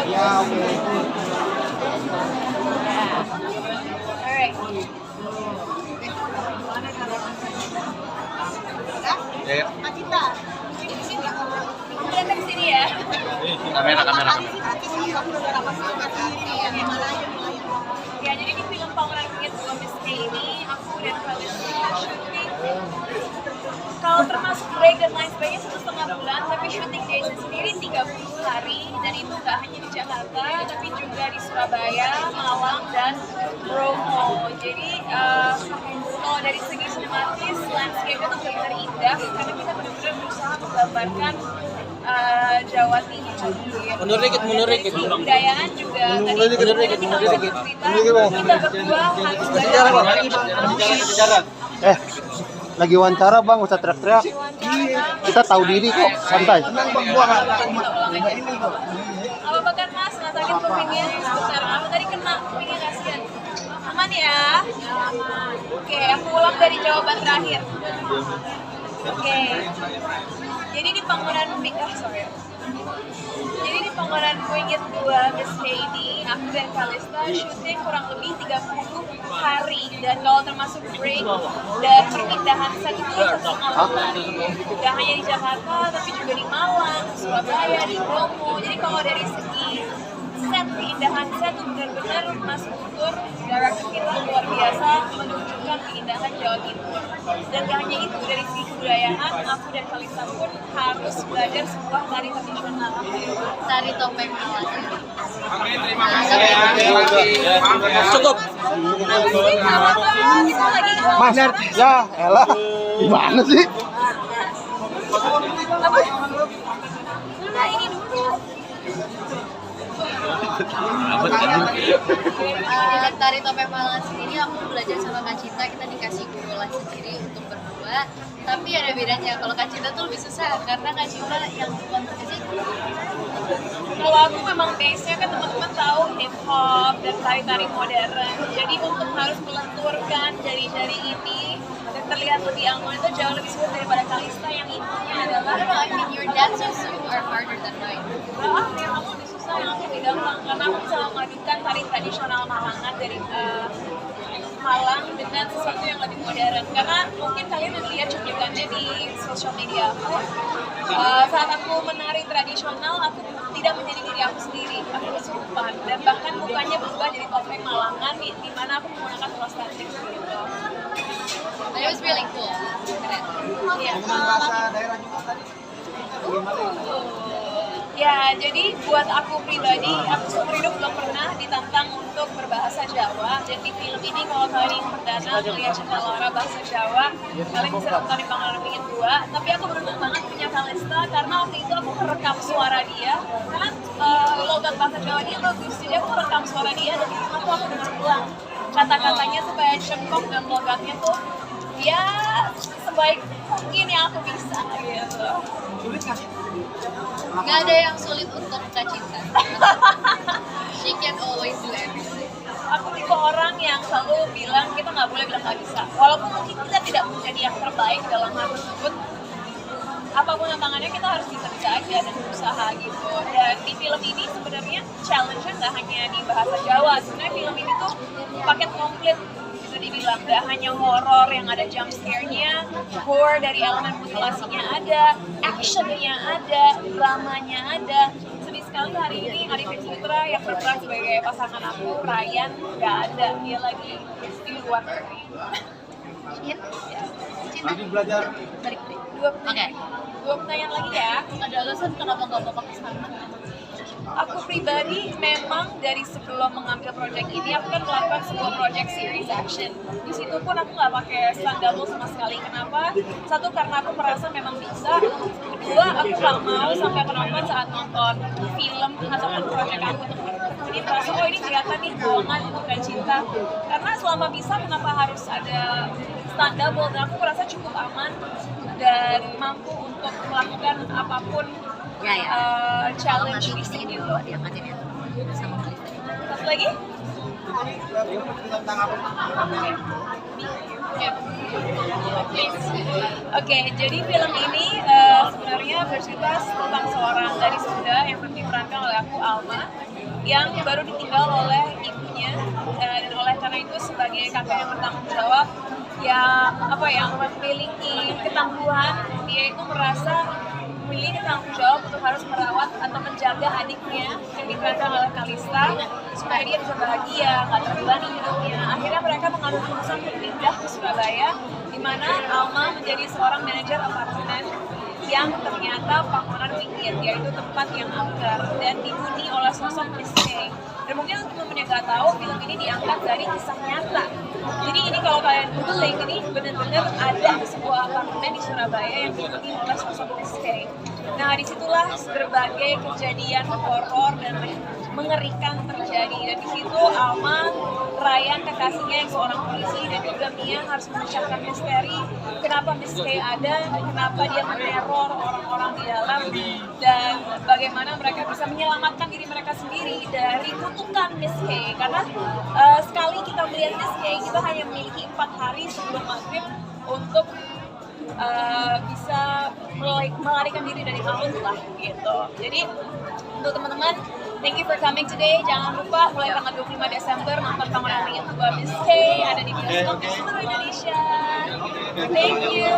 Ya, oke. Alright. Ya. Lihat dari sini ya. Kamera. Ya, jadi di film Pangeran Bukit 2 Mistake ini aku dan Kalista syuting. Kalau termasuk break dan lain sebagainya 1,5 bulan, tapi syuting daysnya sendiri 30 hari, dan itu nggak hanya di Jakarta, tapi juga di Surabaya, Malang, dan Bromo. Jadi kalau dari segi sinematis, landscape-nya tuh benar-benar indah, karena kita benar-benar berusaha menggambarkan Jawa Timur. Mundur dikit. Kebudayaan juga tadi kita cerita, kita berdua harus belajar. Lagi wawancara bang, usah teriak-teriak. Kita tahu diri kok, santai. Apa bakar mas, nggak sakit kupingnya sebentar. Aku tadi kena kupingnya, kasihan. Aman ya? Oke, aku ulang dari jawaban terakhir. Oke. Jadi di Pangeran Pangeran Bukit 2 Mistake ini, aku dan Kalista syuting kurang lebih 30 hari, dan kalau termasuk break dan perpindahan set itu 1,5 bulan. Gak hanya di Jakarta, tapi juga di Malang, Surabaya, di Bromo. Jadi kalau dari segi set, keindahan set itu benar-benar Mas Guntur, director kita luar biasa menunjukkan keindahan Jawa Timur. Dan gak hanya itu, dari segi kebudayaan, aku dan Kalista pun harus belajar sebuah tari tradisional, tari topeng Malang. Cukup. Mas, ya elah. Gimana sih? Nah, ini dulu. Dengan tari topeng Malang sendiri aku belajar sama Kak Cinta, kita dikasih guru les sendiri untuk berdua. Tapi ada bedanya, kalau Kak Cinta tuh lebih susah karena Kak Cinta yang kompetisi. Kalau aku memang base-nya kan teman-teman tahu hip hop dan tari-tari modern. Jadi untuk harus melenturkan jari-jari ini dan terlihat lebih aman itu jauh lebih sulit daripada Kalista yang intinya adalah I mean your dancers are harder than mine. yang kamu lebih susah, yang aku lebih gampang karena aku bisa memadukan tari tradisional Malangan dari Malang dengan sesuatu yang lebih modern. Karena mungkin kalian udah lihat cuplikannya di sosial media aku. Saat aku menari tradisional, aku tidak menjadi diri aku sendiri, aku kesurupan, dan bahkan mukanya berubah jadi topeng Malangan di mana aku menggunakan prostatik gitu. But it was really cool. Keren. Iya. Ya, jadi buat aku pribadi, aku seumur hidup belum pernah ditantang untuk berbahasa Jawa. Dan di film ini kalau kalian ingin perdana melihat Cinta Laura bahasa Jawa, kalian bisa nonton di Pangeran Bukit 2. Tapi aku beruntung banget punya Kalista karena waktu itu aku merekam suara dia. Karena logat bahasa Jawa dia bagus, jadi aku merekam suara dia dan di rumah tuh aku dengar ulang kata-katanya supaya cengkok dan logatnya tuh ya sebaik mungkin yang aku bisa gitu. Gak ada yang sulit untuk Kak Cinta. She can always do everything. Aku tipe orang yang selalu bilang kita nggak boleh bilang nggak bisa. Walaupun mungkin kita tidak menjadi yang terbaik dalam hal tersebut, apapun tantangannya kita harus bisa aja dan berusaha gitu. Dan di film ini sebenarnya challenge-nya nggak hanya di bahasa Jawa. Sebenarnya film ini tuh paket komplit bisa dibilang. Nggak hanya horor yang ada jump scare-nya, gore dari elemen mutilasinya ada, action-nya ada, dramanya ada. Sedih sekali hari ini Arifin Putra yang berperan sebagai pasangan aku, Ryan, nggak ada. Dia lagi di luar negeri. Cinta. Balik. Oke. Dua pertanyaan lagi ya. Ada alasan kenapa nggak mau pakai sarung? Aku pribadi memang dari sebelum mengambil proyek ini aku kan melakukan sebuah project series action. Di situ pun aku nggak pakai stunt double sama sekali. Kenapa? Satu, karena aku merasa memang bisa. Kedua, aku nggak mau sampai penonton saat nonton film ataupun proyek aku ini merasa oh ini kelihatan nih bohongan bukan cinta. Karena selama bisa kenapa harus ada stunt double, dan aku merasa cukup aman dan mampu untuk melakukan apapun challenge di sini loh. Diangkatin ya sama Kalista. Satu lagi? Oke, jadi film ini sebenarnya bercerita tentang seorang gadis muda yang diperankan oleh aku, Alma. yang baru ditinggal oleh ibunya, dan oleh karena itu sebagai kakak yang bertanggung jawab, yang memiliki ketangguhan, dia itu merasa memiliki tanggung jawab untuk harus merawat atau menjaga adiknya yang diperankan oleh Kalista supaya dia bisa bahagia, nggak terbebani hidupnya. Akhirnya mereka mengambil keputusan untuk pindah ke Surabaya, di mana Alma menjadi seorang manajer apartemen yang ternyata pangkonan wingit, yaitu tempat yang angker dan dihuni oleh sosok Miss K. Dan mungkin teman-teman yang nggak tahu, film ini diangkat dari kisah nyata. Jadi ini kalau kalian googling, ini benar-benar ada sebuah apartemen di Surabaya yang dihuni oleh sosok Miss K. Nah, disitulah berbagai kejadian horor dan mengerikan terjadi. Dan di situ Alma, Ryan kekasihnya yang seorang polisi, dan juga Mia harus memecahkan misteri kenapa Miss K ada, kenapa dia meneror orang-orang di dalam, dan bagaimana mereka bisa menyelamatkan diri mereka sendiri dari kutukan Miss K. Karena sekali kita melihat Miss K, kita hanya memiliki 4 hari sebelum maghrib untuk bisa melarikan diri dari maut lah gitu. Jadi untuk teman-teman, thank you for coming today. Jangan lupa mulai tanggal 25 Desember nonton Pangkonan Wingit 2 Miss K ada di bioskop di seluruh Indonesia. Thank you.